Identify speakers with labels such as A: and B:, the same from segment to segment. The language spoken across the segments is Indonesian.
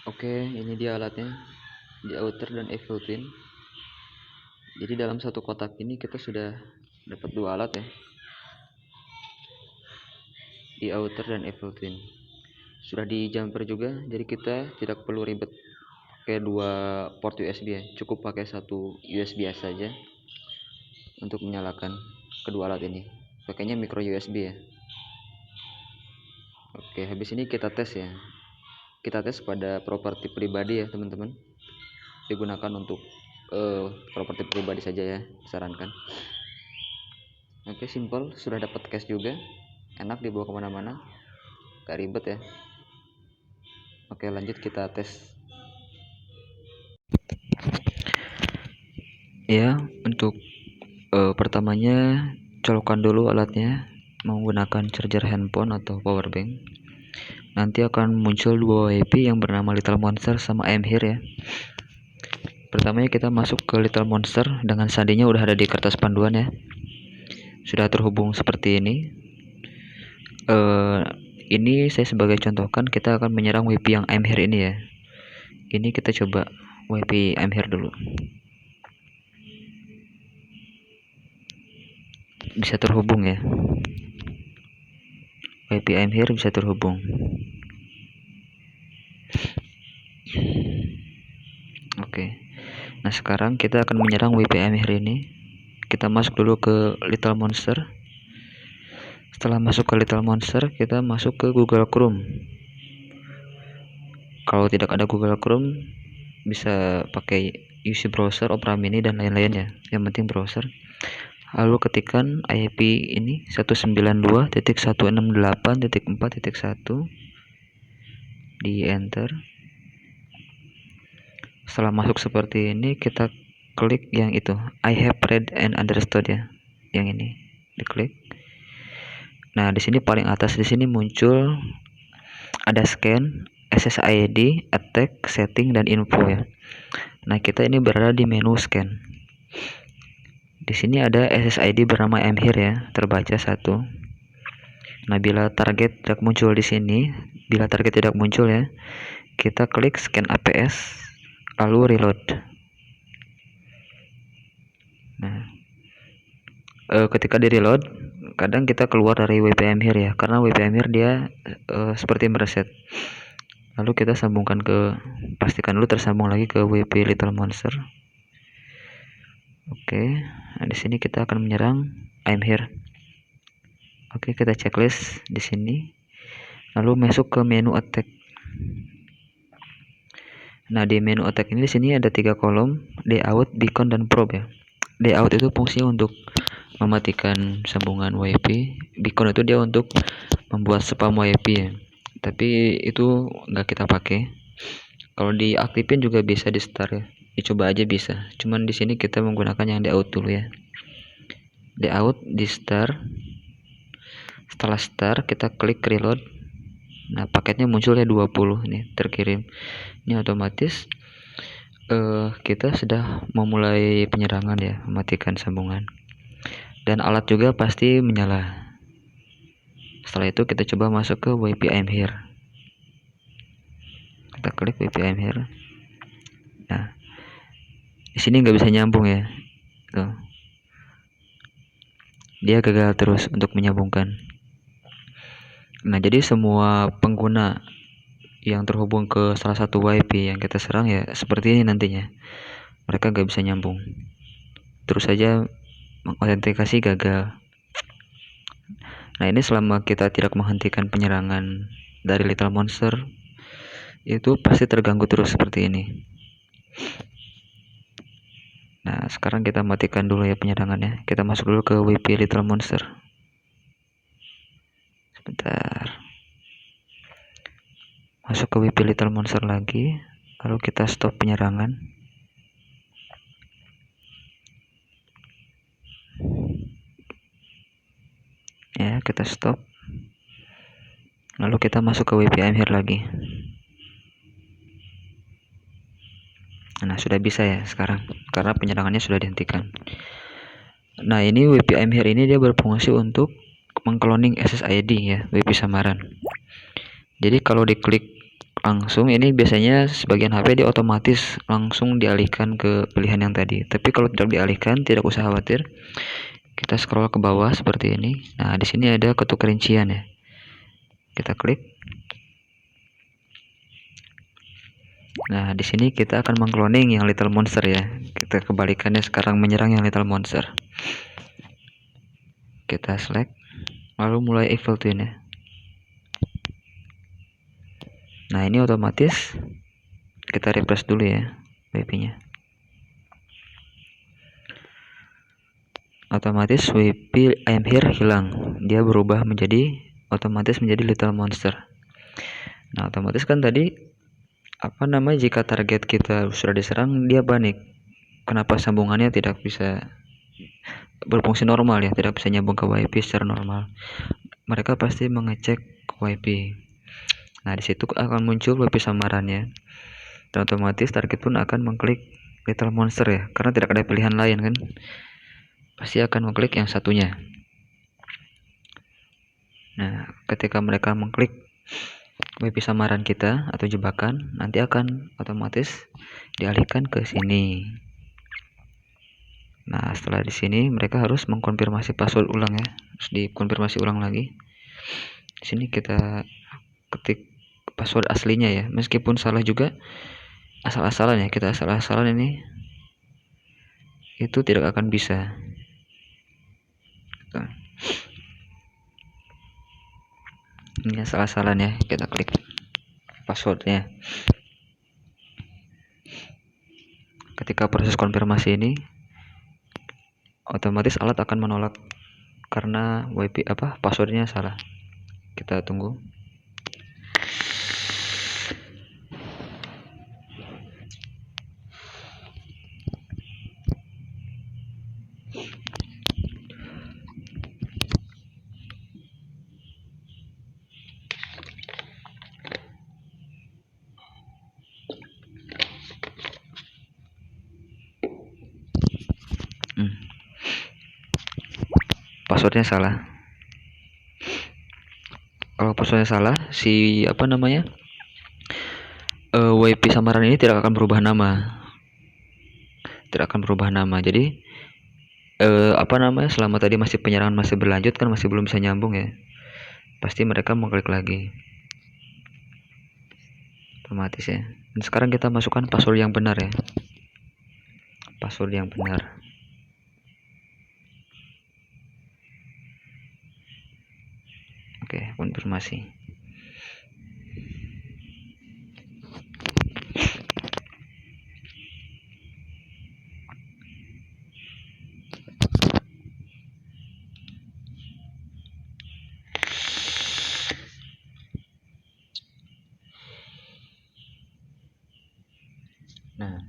A: Oke, ini dia alatnya, di outer dan evil twin. Jadi dalam satu kotak ini kita sudah dapat dua alat ya, di outer dan evil twin. Sudah di jumper juga, jadi kita tidak perlu ribet pakai dua port USB ya, cukup pakai satu USB saja untuk menyalakan kedua alat ini. Pakainya micro USB ya. Oke, habis ini kita tes ya. Kita tes pada properti pribadi ya teman-teman. Digunakan untuk properti pribadi saja ya, sarankan. Oke, simple, sudah dapat case juga, enak dibawa kemana-mana, gak ribet ya. Oke, lanjut kita tes ya. Untuk pertamanya colokan dulu alatnya menggunakan charger handphone atau power bank. Nanti akan muncul dua WiFi yang bernama Little Monster sama Amhere ya. Pertamanya kita masuk ke Little Monster, dengan sandinya udah ada di kertas panduan ya. Sudah terhubung seperti ini. Ini saya sebagai contohkan, kita akan menyerang WiFi yang Amhere ini ya. Ini kita coba WiFi Amhere dulu. Bisa terhubung ya. WiFi Amhere bisa terhubung. Oke. Nah, sekarang kita akan menyerang WiFi Amhere ini. Kita masuk dulu ke Little Monster. Setelah masuk ke Little Monster, kita masuk ke Google Chrome. Kalau tidak ada Google Chrome, bisa pakai UC browser, Opera Mini dan lain-lainnya. Yang penting browser. Lalu ketikkan IP ini 192.168.4.1, di enter. Setelah masuk seperti ini, kita klik yang itu, I have read and understood ya, yang ini diklik. Nah, di sini paling atas di sini muncul ada scan, SSID, attack, setting, dan info ya. Nah, kita ini berada di menu scan. Di sini ada SSID bernama Amhere ya, terbaca 1. Nah, bila target tidak muncul di sini, bila target tidak muncul ya, kita klik scan APS, lalu reload. Nah, ketika di reload, kadang kita keluar dari WiFi Amhere ya, karena WiFi Amhere dia seperti mereset. Lalu kita sambungkan ke, pastikan dulu tersambung lagi ke WiFi Little Monster. Oke, nah di sini kita akan menyerang Amhere. Oke, kita checklist di sini. Lalu masuk ke menu attack. Nah, di menu attack ini di sini ada 3 kolom, layout, beacon, dan probe ya. Layout itu fungsinya untuk mematikan sambungan WiFi. Beacon itu dia untuk membuat spam WiFi ya. Tapi itu nggak kita pakai. Kalau diaktifin juga bisa di start ya. Dicoba aja bisa. Cuman di sini kita menggunakan yang layout dulu ya. Layout di start. Setelah start kita klik reload. Nah, paketnya munculnya 20 nih terkirim. Ini otomatis kita sudah memulai penyerangan ya, mematikan sambungan. Dan alat juga pasti menyala. Setelah itu kita coba masuk ke WiFi Amhere. Kita klik WiFi Amhere. Nah, di sini nggak bisa nyambung ya. Tuh. Dia gagal terus untuk menyambungkan. Nah, jadi semua pengguna yang terhubung ke salah satu WiFi yang kita serang ya seperti ini nantinya. Mereka nggak bisa nyambung. Terus saja mengautentikasi gagal. Nah, ini selama kita tidak menghentikan penyerangan dari Little Monster, itu pasti terganggu terus seperti ini. Nah, sekarang kita matikan dulu ya penyerangannya. Kita masuk dulu ke WiFi Little Monster. Sebentar. Masuk ke WiFi Little Monster lagi, lalu kita stop penyerangan. Ya, kita stop. Lalu kita masuk ke WiFi Amhere lagi. Nah, sudah bisa ya sekarang, karena penyerangannya sudah dihentikan. Nah, ini WiFi Amhere ini dia berfungsi untuk mengcloning SSID ya, WiFi samaran. Jadi kalau diklik langsung ini biasanya sebagian HP dia otomatis langsung dialihkan ke pilihan yang tadi. Tapi kalau tidak dialihkan, tidak usah khawatir. Kita scroll ke bawah seperti ini. Nah, di sini ada ketuk rincian ya. Kita klik. Nah, di sini kita akan mengcloning yang Little Monster ya. Kita kebalikannya sekarang menyerang yang Little Monster. Kita select, lalu mulai Evil Twin ya. Nah, ini otomatis kita refresh dulu ya WP-nya. Otomatis WP I am here hilang. Dia berubah menjadi otomatis menjadi Little Monster. Nah, otomatis kan tadi jika target kita sudah diserang, dia panik. Kenapa sambungannya tidak bisa berfungsi normal ya, tidak bisa nyambung ke WiFi secara normal. Mereka pasti mengecek WiFi. Nah, di situ akan muncul WiFi samarannya. Dan otomatis target pun akan mengklik Little Monster ya, karena tidak ada pilihan lain kan. Pasti akan mengklik yang satunya. Nah, ketika mereka mengklik WiFi samaran kita atau jebakan, nanti akan otomatis dialihkan ke sini. Nah, setelah di sini mereka harus mengkonfirmasi password ulang ya. Harus dikonfirmasi ulang lagi. Di sini kita ketik password aslinya ya. Meskipun salah juga, asal-asalan ya. Kita asal-asalan ini itu tidak akan bisa. Ini asal-asalan ya. Kita klik passwordnya. Ketika proses konfirmasi ini, otomatis alat akan menolak karena WiFi passwordnya salah. Kita tunggu. Passwordnya salah. Kalau passwordnya salah, si WiFi samaran ini tidak akan berubah nama. Jadi selama tadi masih penyerangan masih berlanjut kan, masih belum bisa nyambung ya, pasti mereka mengklik lagi otomatis ya. Dan sekarang kita masukkan password yang benar ya. Password yang benar. Oke, konfirmasi. Nah,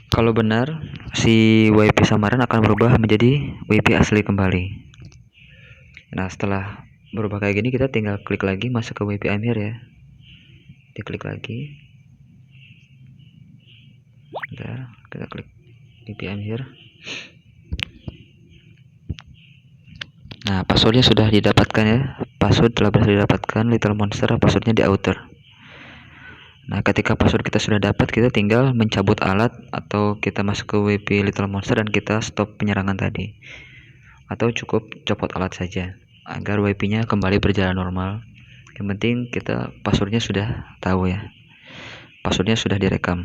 A: kalau benar, si WiFi samaran akan berubah menjadi WiFi asli kembali. Nah, setelah berubah kayak gini, kita tinggal klik lagi masuk ke WiFi I'm here ya. Diklik lagi. Bentar, kita klik WiFi I'm here. Nah, passwordnya sudah didapatkan ya. Password telah berhasil didapatkan. Little Monster, passwordnya di outer. Nah, ketika password kita sudah dapat, kita tinggal mencabut alat atau kita masuk ke WP Little Monster dan kita stop penyerangan tadi. Atau cukup copot alat saja agar WP-nya kembali berjalan normal. Yang penting kita passwordnya sudah tahu ya. Passwordnya sudah direkam.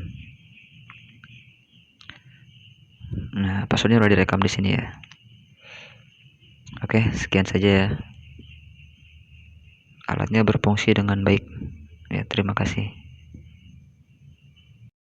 A: Nah, passwordnya sudah direkam di sini ya. Oke, sekian saja ya. Alatnya berfungsi dengan baik. Ya, terima kasih.